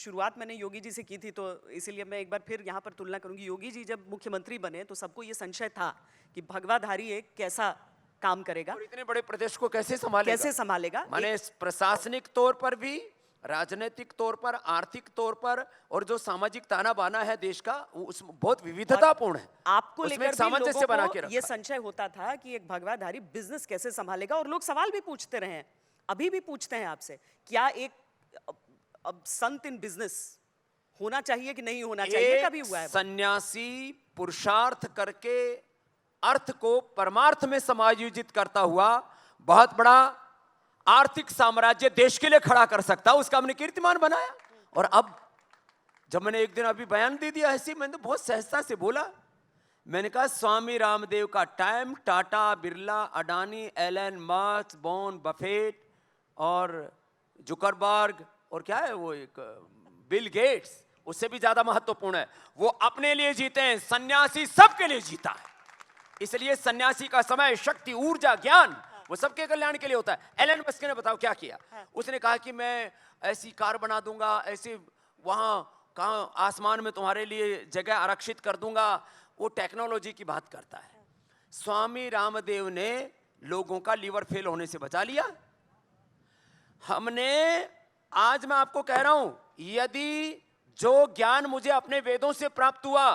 शुरुआत मैंने योगी जी से की थी, तो इसीलिए मैं एक बार फिर यहाँ पर तुलना करूंगी। योगी जी जब मुख्यमंत्री बने तो सबको ये संशय था कि भगवाधारी एक कैसा काम करेगा और इतने बड़े प्रदेश को कैसे संभालेगा। माने प्रशासनिक तौर पर भी, राजनीतिक तौर पर, आर्थिक तौर पर, और जो सामाजिक ताना बाना है देश का, उस बहुत विविधतापूर्ण है। आपको लेकर सामंजस्य बना के ये संशय होता था कि एक भगवाधारी बिजनेस कैसे संभालेगा, और लोग सवाल भी पूछते रहे हैं, अभी भी पूछते हैं आपसे, क्या एक अब संत इन बिजनेस होना चाहिए कि नहीं होना चाहिए? कभी हुआ है? सन्यासी पुरुषार्थ करके अर्थ को परमार्थ में समायोजित करता हुआ बहुत बड़ा आर्थिक साम्राज्य देश के लिए खड़ा कर सकता, उसका हमने कीर्तिमान बनाया। और अब जब मैंने एक दिन अभी बयान दे दिया ऐसे, मैंने तो बहुत सहजता से बोला, मैंने कहा स्वामी रामदेव का time Tata, Birla, Adani, Elon Musk, Warren Buffett और जुकरबर्ग और क्या है वो एक बिल गेट्स, उससे भी ज्यादा महत्वपूर्ण है। वो अपने लिए जीते हैं, सन्यासी सबके लिए जीता है। इसलिए सन्यासी का समय, शक्ति, ऊर्जा, ज्ञान वो सबके कल्याण के लिए होता है। एलन मस्क ने बताओ क्या किया? उसने कहा कि मैं ऐसी कार बना दूंगा, ऐसे वहां कहां आसमान में तुम्हारे लिए जगह आरक्षित कर दूंगा, वो टेक्नोलॉजी की बात करता है। स्वामी रामदेव ने लोगों का लीवर फेल होने से बचा लिया। हमने, आज मैं आपको कह रहा हूं, यदि जो ज्ञान मुझे अपने वेदों से प्राप्त हुआ,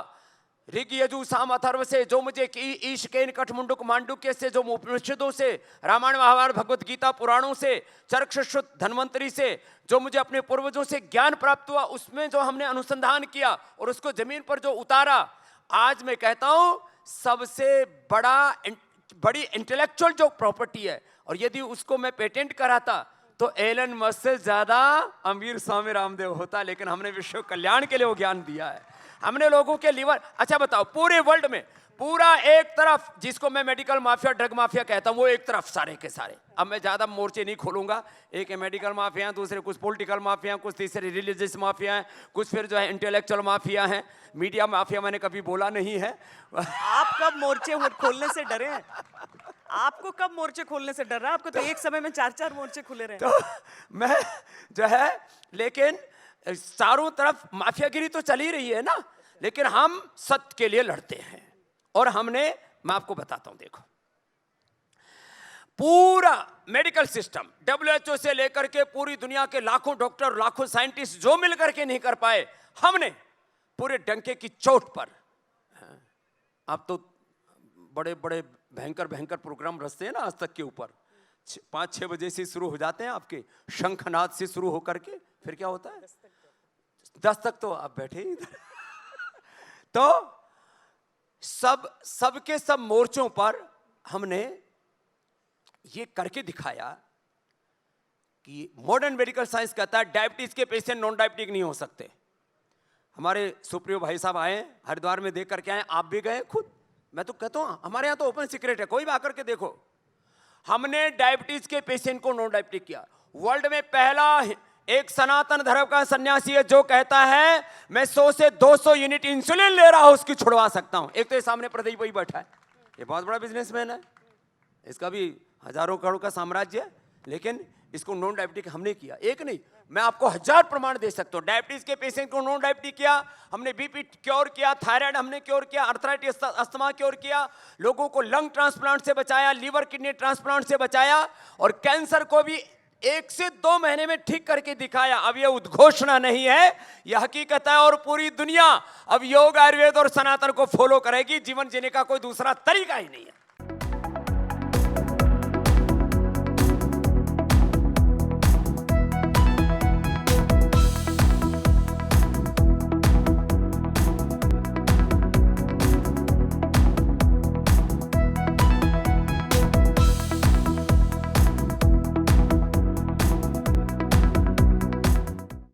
ऋग यजु साम अथर्व से, जो मुझे ईश केन कठमुंडुक मांडुक्य से, जो उपनिषदों से, रामायण महाभारत भगवत गीता पुराणों से, चरकशुश्रुत धन्वंतरी से, जो मुझे अपने पूर्वजों से ज्ञान प्राप्त हुआ, उसमें जो हमने अनुसंधान किया और उसको जमीन पर जो उतारा, आज मैं कहता हूं सबसे बड़ी इंटेलेक्चुअल जो प्रॉपर्टी है, और यदि उसको मैं पेटेंट कराता तो एलन मस्क से ज्यादा अमीर स्वामी रामदेव होता। लेकिन हमने विश्व कल्याण के लिए वो ज्ञान दिया है, हमने लोगों के लीवर। अच्छा बताओ, पूरे वर्ल्ड में पूरा एक तरफ जिसको मैं मेडिकल माफिया, ड्रग माफिया कहता हूं, वो एक तरफ सारे के सारे। अब मैं ज्यादा मोर्चे नहीं खोलूंगा, एक है मेडिकल माफिया, दूसरे कुछ पॉलिटिकल माफिया, कुछ तीसरे रिलीजियस माफिया हैं, कुछ फिर जो है इंटेलेक्चुअल माफिया हैं, मीडिया माफिया मैंने कभी बोला नहीं है। आप कब मोर्चे खोलने से डरे हैं? आपको कब मोर्चे खोलने से डर रहा है? आपको तो एक समय में 4-4 मोर्चे खुले रहे। तो मैं जो है, लेकिन चारों तरफ माफियागिरी तो चल ही रही है ना, लेकिन हम सत्य के लिए लड़ते हैं। और हमने, मैं आपको बताता हूं, देखो पूरा मेडिकल सिस्टम, WHO से लेकर के पूरी दुनिया के लाखों डॉक्टर, लाखों साइंटिस्ट जो मिलकर के नहीं कर पाए, हमने पूरे डंके की चोट पर, आप तो बड़े बड़े भयंकर प्रोग्राम रचते हैं ना आज तक के ऊपर, 5-6 बजे से शुरू हो जाते हैं आपके, शंखनाद से शुरू होकर के फिर क्या होता है 10 तक तो आप बैठे ही तो सबके सब मोर्चों पर हमने ये करके दिखाया कि मॉडर्न मेडिकल साइंस कहता है डायबिटीज के पेशेंट नॉन डायबिटिक नहीं हो सकते। हमारे सुप्रियो भाई साहब आए, हरिद्वार में देख करके आए, आप भी गए खुद। मैं तो कहता हूं हमारे यहां तो ओपन सीक्रेट है, कोई भी आकर के देखो। हमने डायबिटीज के पेशेंट को नॉन डायबिटिक किया। वर्ल्ड में पहला एक सनातन धर्म का सन्यासी है जो कहता है मैं 100 से 200 यूनिट इंसुलिन ले रहा हूं, उसकी छुड़वा सकता हूं। एक तो ये सामने प्रदीप भाई बैठा है, ये बहुत बड़ा बिजनेसमैन है, इसका भी हजारों करोड़ का साम्राज्य है, लेकिन इसको नॉन डायबिटिक हमने किया। एक नहीं, मैं आपको 1000 प्रमाण दे सकता हूं। डायबिटीज के पेशेंट को नॉन डायबिटिक किया हमने, बीपी क्योर किया, थायराइड हमने क्योर किया, अर्थराइटिस अस्थमा क्योर किया, लोगों को लंग ट्रांसप्लांट से बचाया, लीवर किडनी ट्रांसप्लांट से बचाया, और कैंसर को भी 1 से 2 महीने में ठीक करके दिखाया। अब ये उद्घोषणा नहीं है, यह हकीकत है। और पूरी दुनिया अब योग, आयुर्वेद और सनातन को फॉलो करेगी, जीवन जीने का कोई दूसरा तरीका ही नहीं है।